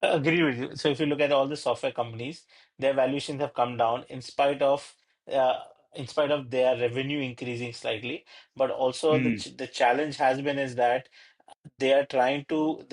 I agree with you. So if you look at all the software companies, their valuations have come down uh, in spite of their revenue increasing slightly. But also Mm. the challenge has been is that they're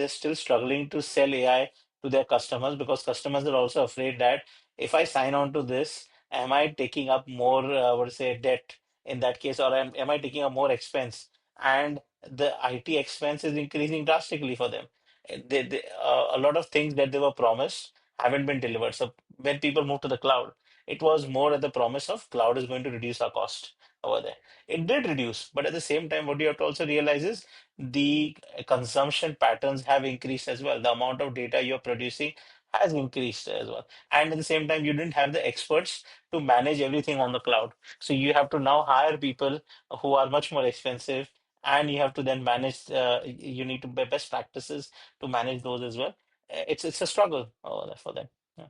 still struggling to sell AI to their customers, because customers are also afraid that if I sign on to this, am I taking up more, what to say, debt in that case, or am I taking up more expense? And the IT expense is increasing drastically for them. A lot of things that they were promised haven't been delivered. So when people move to the cloud, it was more at the promise of cloud is going to reduce our cost over there. It did reduce, but at the same time, what you have to also realize is the consumption patterns have increased as well. The amount of data you're producing has increased as well. And at the same time, you didn't have the experts to manage everything on the cloud. So you have to now hire people who are much more expensive, and you have to then manage, you need to be best practices to manage those as well. It's a struggle for them. Yeah.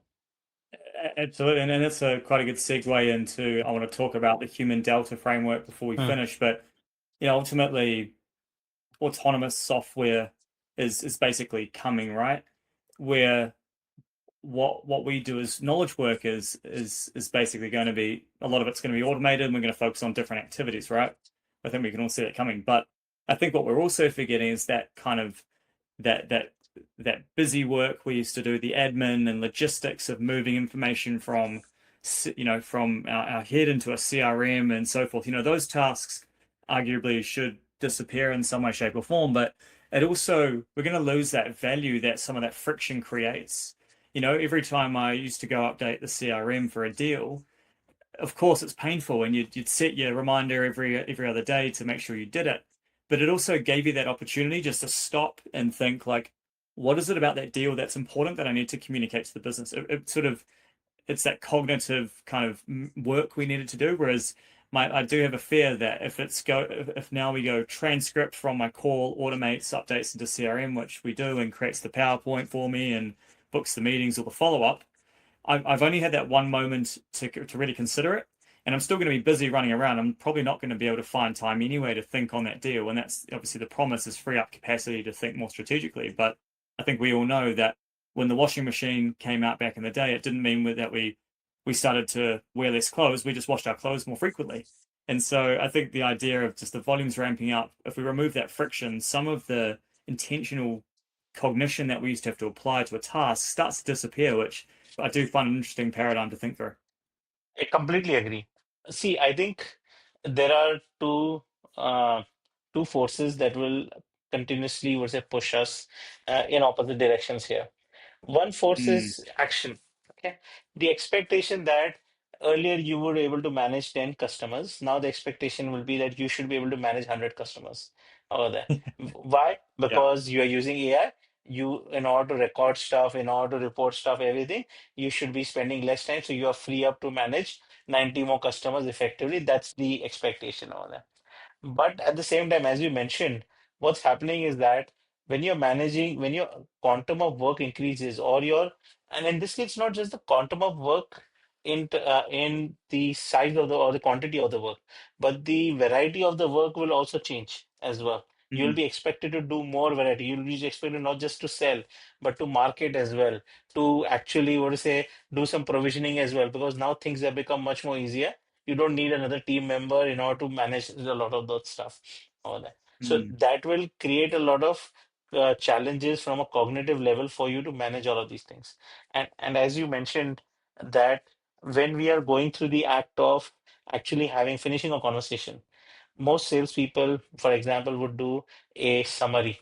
Absolutely, and that's a quite a good segue into I want to talk about the human delta framework before we Mm, finish. But ultimately, autonomous software is basically coming right where what we do as knowledge workers is basically going to be a lot of it's going to be automated and we're going to focus on different activities, right? I think we can all see it coming. But I think what we're also forgetting is that kind of that that that busy work we used to do, the admin and logistics of moving information from from our head into a CRM and so forth. Those tasks arguably should disappear in some way, shape, or form. But it also we're going to lose that value that some of that friction creates. Every time I used to go update the CRM for a deal, of course it's painful and you'd set your reminder every other day to make sure you did it, but it also gave you that opportunity just to stop and think like, what is it about that deal that's important that I need to communicate to the business? It sort of it's that cognitive kind of work we needed to do. Whereas I do have a fear that if now we go transcript from my call, automates updates into CRM, which we do, and creates the PowerPoint for me and books the meetings or the follow up, I've only had that one moment to really consider it, and I'm still going to be busy running around. I'm probably not going to be able to find time anyway to think on that deal, and that's obviously the promise is free up capacity to think more strategically. But I think we all know that when the washing machine came out back in the day, it didn't mean that we started to wear less clothes. We just washed our clothes more frequently. And so I think the idea of just the volumes ramping up, if we remove that friction, some of the intentional cognition that we used to have to apply to a task starts to disappear, which I do find an interesting paradigm to think through. I completely agree. See, I think there are uh, two forces that will continuously, would say, push us in opposite directions here. One force Mm, is action. Okay. The expectation that earlier you were able to manage 10 customers. Now the expectation will be that you should be able to manage 100 customers over there. Why? yeah. Because you are using AI. you, in order to record stuff, in order to report stuff, everything, you should be spending less time. So you are free up to manage 90 more customers effectively. That's the expectation over there. But at the same time, as you mentioned, what's happening is that when you're managing, when your quantum of work increases, or your, and in this case, not just the quantum of work in the size of the or the quantity of the work, but the variety of the work will also change as well. You'll Mm, be expected to do more variety. You'll be expected not just to sell, but to market as well, to actually, what to say, do some provisioning as well, because now things have become much more easier. You don't need another team member in order to manage a lot of those stuff over there. So mm. that will create a lot of challenges from a cognitive level for you to manage all of these things. And as you mentioned, that when we are going through the act of actually having finishing a conversation, most salespeople, for example, would do a summary.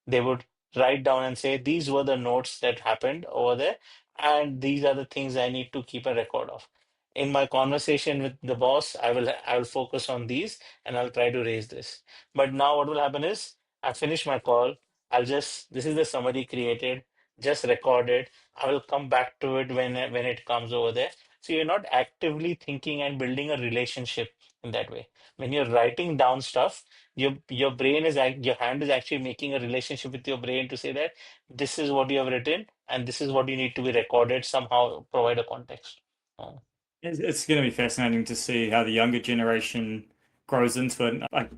They would write down and say, these were the notes that happened over there, and these are the things I need to keep a record of. In my conversation with the boss, I will focus on these and I'll try to raise this. But now what will happen is I finish my call. This is the summary created, just record it. I will come back to it when it comes over there. So you're not actively thinking and building a relationship in that way. When you're writing down stuff, your brain is your hand is actually making a relationship with your brain to say that this is what you have written and this is what you need to be recorded, somehow provide a context. It's going to be fascinating to see how the younger generation grows into it. I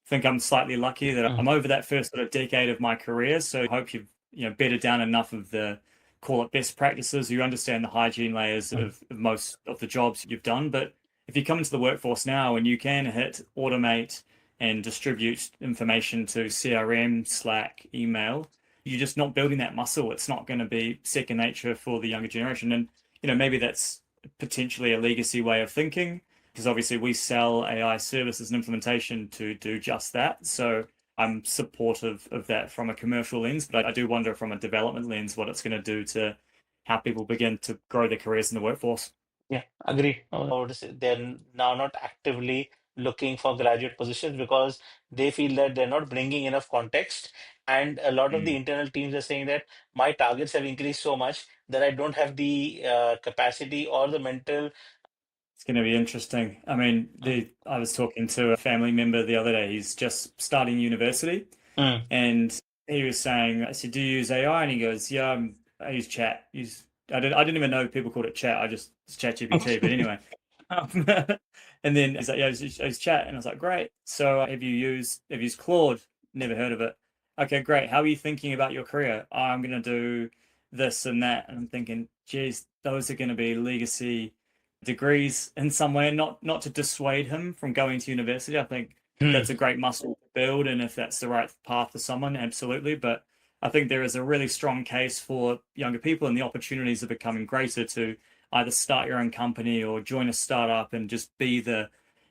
think I'm slightly lucky that Mm, I'm over that first sort of decade of my career. So I hope you've bedded down enough of the call it best practices. You understand the hygiene layers mm, of most of the jobs you've done. But if you come into the workforce now and you can hit automate and distribute information to CRM, Slack, email, you're just not building that muscle. It's not going to be second nature for the younger generation. And maybe that's potentially a legacy way of thinking because obviously we sell AI services and implementation to do just that. So I'm supportive of that from a commercial lens, but I do wonder from a development lens what it's going to do to how people begin to grow their careers in the workforce. yeah, agree. They're now not actively looking for graduate positions because they feel that they're not bringing enough context. And a lot of the Mm. internal teams are saying that my targets have increased so much that I don't have the capacity or the mental. It's going to be interesting. I mean, Mm, I was talking to a family member the other day. He's just starting university, mm. and he was saying, I said, "Do you use AI?" And he goes, "Yeah, I use chat. I didn't even know people called it chat. It's chat GPT. But anyway, um, and then he's like, "Yeah, I use chat." And I was like, "Great. So have you used Claude? Never heard of it. Okay, great. How are you thinking about your career? "Oh, I'm going to do this and that." And I'm thinking, geez, those are going to be legacy degrees in some way, not to dissuade him from going to university. I think Mm, that's a great muscle to build, and if that's the right path for someone, absolutely. But I think there is a really strong case for younger people, and the opportunities are becoming greater to either start your own company or join a startup and just be the.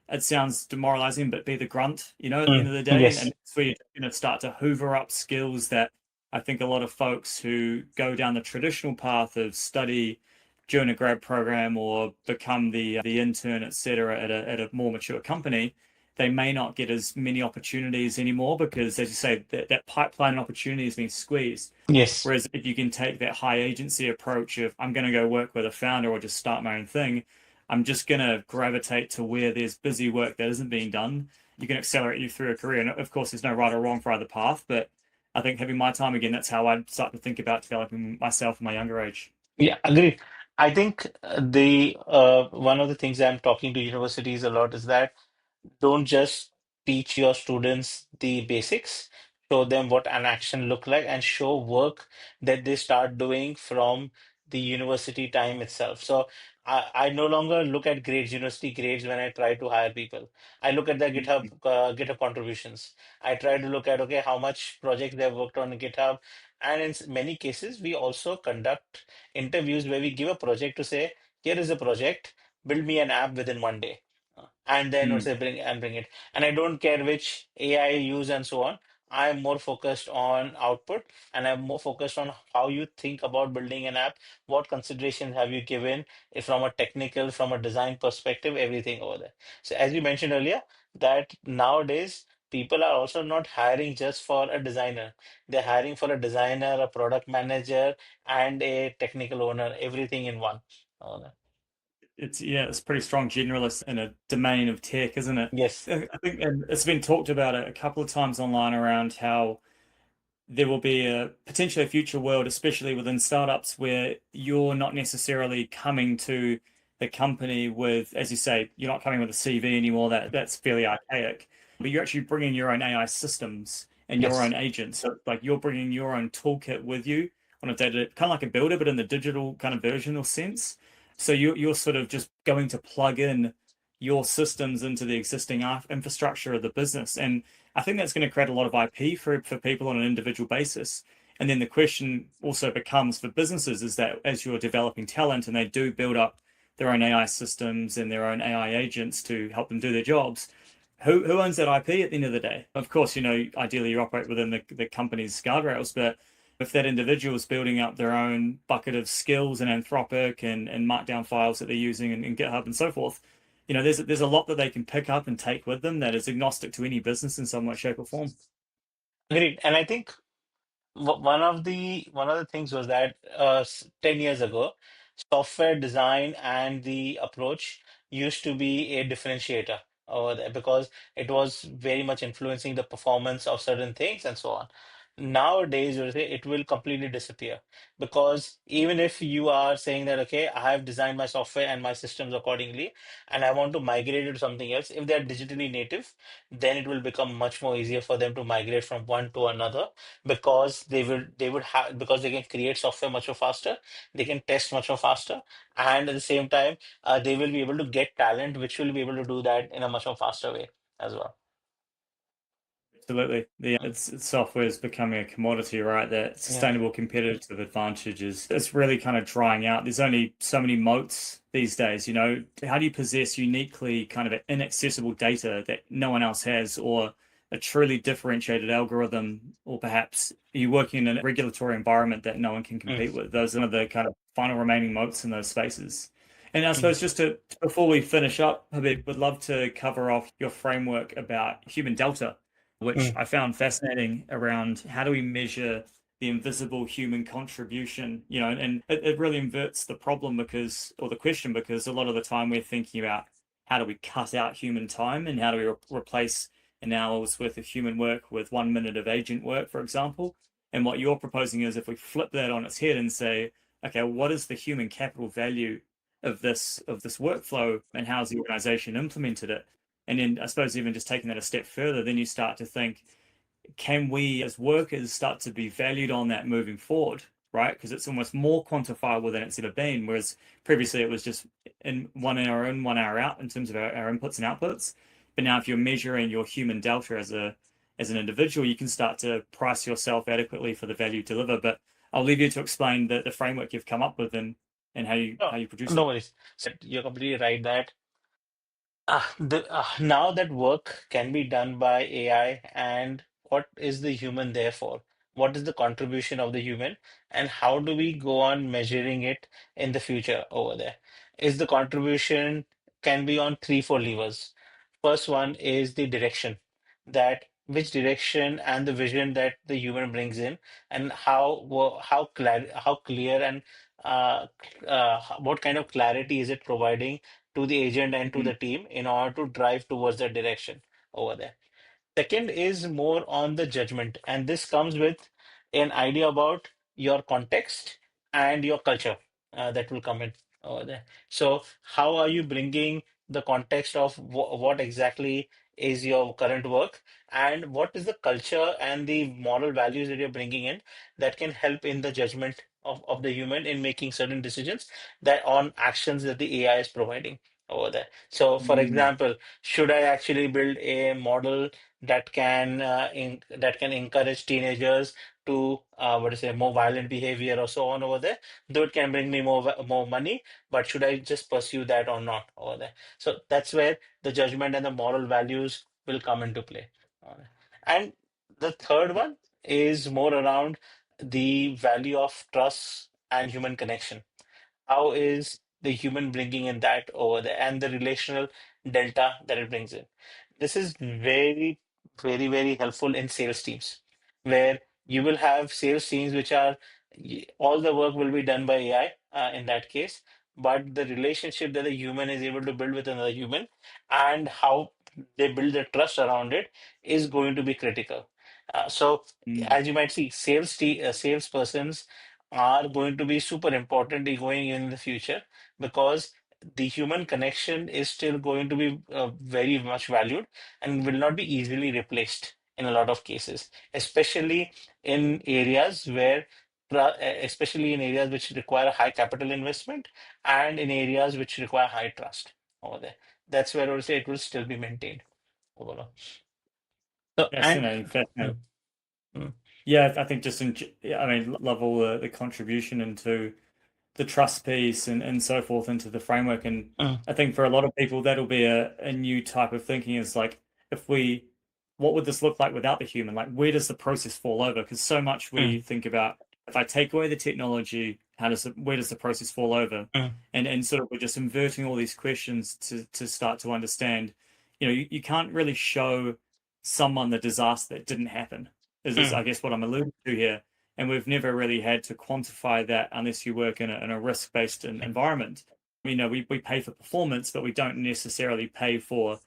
It sounds demoralizing, but be the grunt, at the end of the day, and yes. it's where you're going to start to hoover up skills that I think a lot of folks who go down the traditional path of study join a grad program or become the intern, etc., at a more mature company, they may not get as many opportunities anymore because, as you say, that pipeline opportunity is being squeezed. Yes. Whereas if you can take that high agency approach of I'm going to go work with a founder or just start my own thing, I'm just going to gravitate to where there's busy work that isn't being done. You can accelerate you through a career. And of course, there's no right or wrong for either path, but I think having my time again, that's how I start to think about developing myself in my younger age. Yeah, agree. I think the one of the things I'm talking to universities a lot is that don't just teach your students the basics, show them what an action look like and show work that they start doing from the university time itself. So I no longer look at grades, university grades when I try to hire people. I look at their GitHub contributions. I try to look at, okay, how much project they've worked on GitHub. And in many cases, we also conduct interviews where we give a project to say, here is a project, build me an app within 1 day, and then Mm. say bring it. And I don't care which AI you use and so on. I'm more focused on output, and I'm more focused on how you think about building an app. What considerations have you given from a technical, from a design perspective, everything over there. So as you mentioned earlier, that nowadays people are also not hiring just for a designer. They're hiring for a designer, a product manager, and a technical owner, everything in one. Uh, It's yeah, it's pretty strong generalist in a domain of tech, isn't it? yes, I think and it's been talked about a couple of times online around how there will be a potentially a future world, especially within startups, where you're not necessarily coming to the company with, as you say, you're not coming with a CV anymore. That's fairly archaic, but you're actually bringing your own AI systems and your own yes. agents. So like you're bringing your own toolkit with you on a data, kind of like a builder, but in the digital kind of version or sense. So you're sort of just going to plug in your systems into the existing infrastructure of the business, and I think that's going to create a lot of IP for people on an individual basis. And then the question also becomes for businesses is that as you're developing talent and they do build up their own AI systems and their own AI agents to help them do their jobs, who owns that IP at the end of the day? Of course, ideally you operate within the company's guardrails, but if that individual is building up their own bucket of skills and Anthropic and markdown files that they're using in GitHub and so forth, there's a lot that they can pick up and take with them that is agnostic to any business in some way, shape, or form. Agreed. And I think one of the things was that 10 years ago, software design and the approach used to be a differentiator over there because it was very much influencing the performance of certain things and so on. Nowadays, you say it will completely disappear because even if you are saying that, okay, I have designed my software and my systems accordingly, and I want to migrate it to something else, if they're digitally native, then it will become much more easier for them to migrate from one to another because they would have because they can create software much more faster, they can test much more faster, and at the same time they will be able to get talent which will be able to do that in a much more faster way as well. Absolutely. It's software is becoming a commodity, right? That Yeah. sustainable competitive advantage is it's really kind of drying out. There's only so many moats these days, How do you possess uniquely kind of inaccessible data that no one else has, or a truly differentiated algorithm, or perhaps are you working in a regulatory environment that no one can Mm, compete with? Those are the kind of final remaining moats in those spaces. And I mm, suppose just to before we finish up, Habib, would love to cover off your framework about human delta, which mm, I found fascinating around how do we measure the invisible human contribution, and it really inverts the problem or the question, because a lot of the time we're thinking about how do we cut out human time and how do we replace an hour's worth of human work with 1 minute of agent work, for example. And what you're proposing is if we flip that on its head and say, okay, what is the human capital value of this workflow and how's the organization implemented it? And then I suppose even just taking that a step further, then you start to think, can we as workers start to be valued on that moving forward, right? Because it's almost more quantifiable than it's ever been. Whereas previously it was just in 1 hour in, 1 hour out in terms of our inputs and outputs. But now if you're measuring your human delta as an individual, you can start to price yourself adequately for the value you deliver. But I'll leave you to explain the framework you've come up with and how you no, how you produce no it. worries. So you're completely right that now that work can be done by AI, and what is the human there for? What is the contribution of the human, and how do we go on measuring it in the future over there? Is the contribution can be on three, four levers. First one is the direction, that which direction and the vision that the human brings in, and how clear and what kind of clarity is it providing to the agent and to Mm. the team in order to drive towards that direction over there. Second is more on the judgment, and this comes with an idea about your context and your culture that will come in over there. So, how are you bringing the context of what exactly is your current work, and what is the culture and the moral values that you're bringing in that can help in the judgment of the human in making certain decisions that on actions that the AI is providing over there. So, for Mm. example, should I actually build a model that can encourage teenagers to what is it, more violent behavior or so on over there, though it can bring me more money, but should I just pursue that or not over there? So that's where the judgment and the moral values will come into play. And the third one is more around the value of trust and human connection. How is the human bringing in that over there, and the relational delta that it brings in? This is very very, very helpful in sales teams, where you will have sales teams which are all the work will be done by AI in that case, but the relationship that the human is able to build with another human and how they build the trust around it is going to be critical. So, Mm. as you might see, salespersons are going to be super important going in the future because the human connection is still going to be very much valued and will not be easily replaced in a lot of cases, especially in areas where, especially in areas which require high capital investment and in areas which require high trust over there. That's where I would say it will still be maintained overall. So, and Fascinating, mm, fascinating. mm, Yeah, I think just yeah, I mean, love all the contribution into the trust piece and so forth into the framework. And mm, I think for a lot of people, that'll be a new type of thinking is like, if we, what would this look like without the human? Like, where does the process fall over? Because so much mm, we think about, if I take away the technology, where does the process fall over? mm, And sort of we're just inverting all these questions to start to understand, you can't really show someone the disaster that didn't happen, is I mm, guess what I'm alluding to here, and we've never really had to quantify that unless you work in a risk-based environment. We pay for performance, but we don't necessarily pay for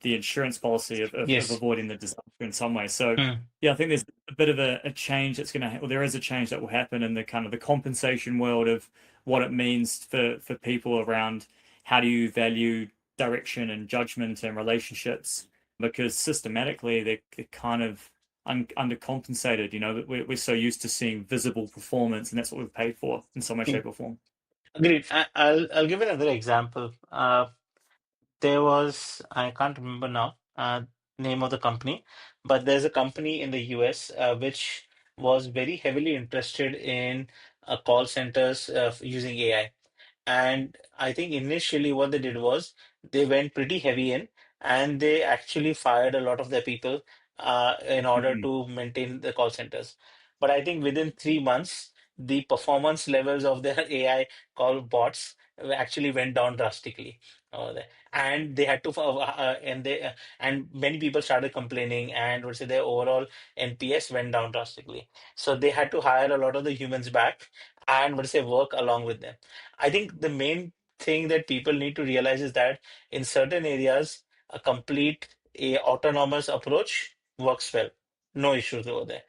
the insurance policy of yes. avoiding the disaster in some way. So Mm, yeah, I think there's a bit of a change that's going to, well, there is a change that will happen in the kind of the compensation world of what it means for people around how do you value direction and judgment and relationships, because systematically they're kind of undercompensated. We're so used to seeing visible performance, and that's what we've paid for in some way, mm. shape, or form. Agreed. I'll give another example. There was, I can't remember now, name of the company, but there's a company in the US which was very heavily interested in call centers using AI. And I think initially what they did was they went pretty heavy in and they actually fired a lot of their people in order Mhm. to maintain the call centers. But I think within 3 months, the performance levels of their AI call bots actually went down drastically. There. And they had to, and many people started complaining, and would say their overall NPS went down drastically. So they had to hire a lot of the humans back and would say work along with them. I think the main thing that people need to realize is that in certain areas, a complete autonomous approach works well. No issues over there.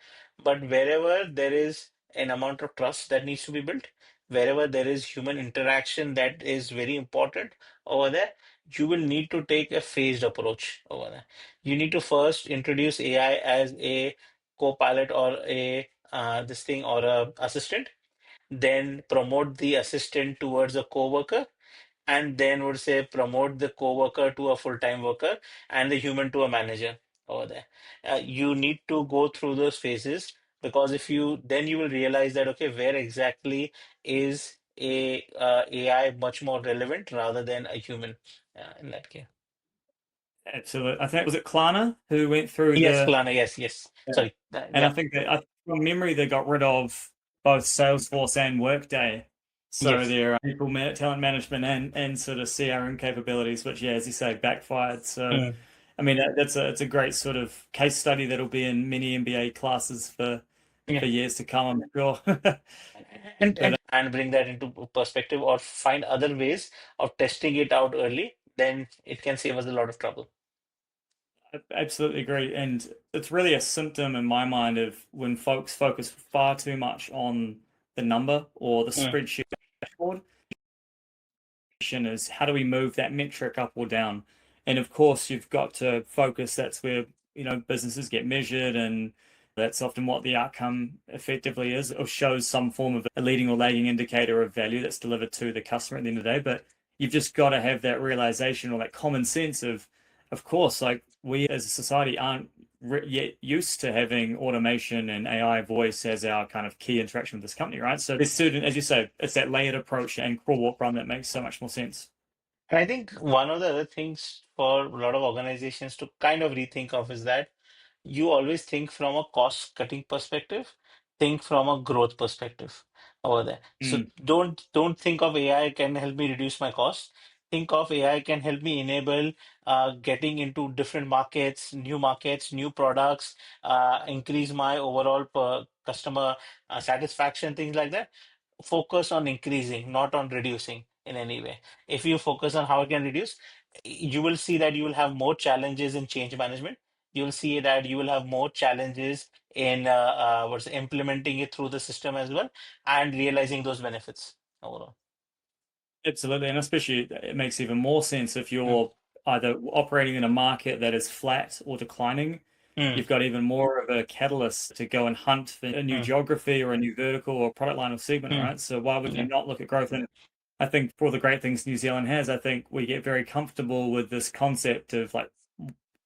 But wherever there is an amount of trust that needs to be built, wherever there is human interaction that is very important over there, you will need to take a phased approach over there. You need to first introduce AI as a co-pilot or a this thing or a assistant, then promote the assistant towards a coworker, and then would say promote the coworker to a full-time worker and the human to a manager over there. You need to go through those phases because if you then you will realize that okay, where exactly is a AI much more relevant rather than a human in that case. Absolutely. I think was it Klarna who went through Yes, the, Kalana, yes, yes. yeah. Sorry. And I Yeah, think that from memory they got rid of both Salesforce and Workday. So yes. their talent management and sort of CRM capabilities, which yeah, as you say, backfired. So Mm. I mean that's it's a great sort of case study that'll be in many MBA classes for Yeah. years to come, I'm sure. And bring that into perspective or find other ways of testing it out early, then it can save us a lot of trouble. I absolutely agree. And it's really a symptom in my mind of when folks focus far too much on the number or the Mm, spreadsheet dashboard. Is how do we move that metric up or down? And of course, you've got to focus. That's where, businesses get measured, and that's often what the outcome effectively is, or shows some form of a leading or lagging indicator of value that's delivered to the customer at the end of the day. But you've just got to have that realization or that common sense of course, like we as a society aren't yet used to having automation and AI voice as our kind of key interaction with this company, right? So there's certain, as you say, it's that layered approach and crawl, walk, run that makes so much more sense. And I think one of the other things for a lot of organizations to kind of rethink of is that you always think from a cost cutting perspective, think from a growth perspective over there. So Mm, don't think of AI can help me reduce my cost. think of AI can help me enable getting into different markets, new products, increase my overall customer satisfaction, things like that. Focus on increasing, not on reducing in any way. If you focus on how it can reduce, you will see that you will have more challenges in change management. You will see that you will have more challenges in what's implementing it through the system as well and realizing those benefits overall. Absolutely, and especially it makes even more sense if Mm, you're either operating in a market that is flat or declining. mm, You've got even more of a catalyst to go and hunt for a new mm, geography or a new vertical or product line or segment, mm. right? So why would you Yeah, not look at growth? And I think for all the great things New Zealand has, I think we get very comfortable with this concept of like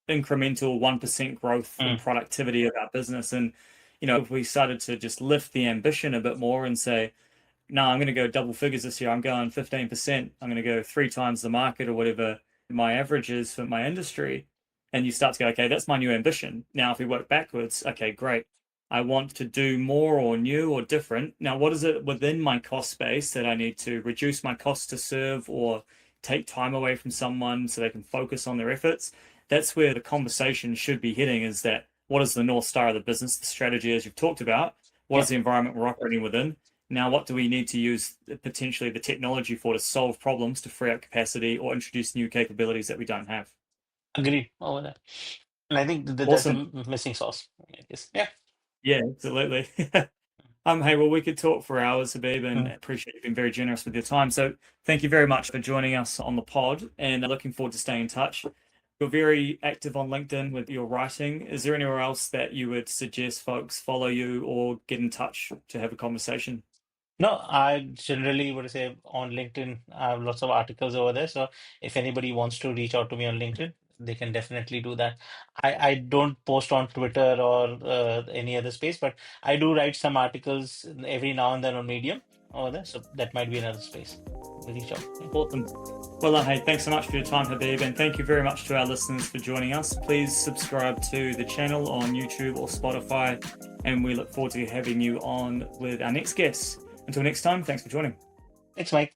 incremental 1% growth in mm, productivity of our business. And, if we started to just lift the ambition a bit more and say, no, I'm going to go double figures this year. I'm going 15%. I'm going to go three times the market or whatever my average is for my industry. And you start to go, okay, that's my new ambition. Now, if we work backwards, okay, great. I want to do more or new or different. Now, what is it within my cost base that I need to reduce my cost to serve or take time away from someone so they can focus on their efforts? That's where the conversation should be hitting is that what is the North Star of the business, the strategy as you've talked about? What yeah, is the environment we're operating within? Now, what do we need to use potentially the technology for to solve problems, to free up capacity, or introduce new capabilities that we don't have? agreed over that. And I think that that's the Awesome. missing sauce, I guess. Yeah. Yeah, absolutely. Hey, well, we could talk for hours, Habib, and Mm. appreciate you being very generous with your time. So thank you very much for joining us on the pod, and looking forward to staying in touch. You're very active on LinkedIn with your writing. Is there anywhere else that you would suggest folks follow you or get in touch to have a conversation? No, I generally would say on LinkedIn, I have lots of articles over there. So if anybody wants to reach out to me on LinkedIn, they can definitely do that. I don't post on Twitter or any other space, but I do write some articles every now and then on Medium over there. So that might be another space. Reach out. Yeah. Awesome. Well, hey, thanks so much for your time, Habib, and thank you very much to our listeners for joining us. Please subscribe to the channel on YouTube or Spotify, and we look forward to having you on with our next guests. Until next time, thanks for joining. Thanks, Mike.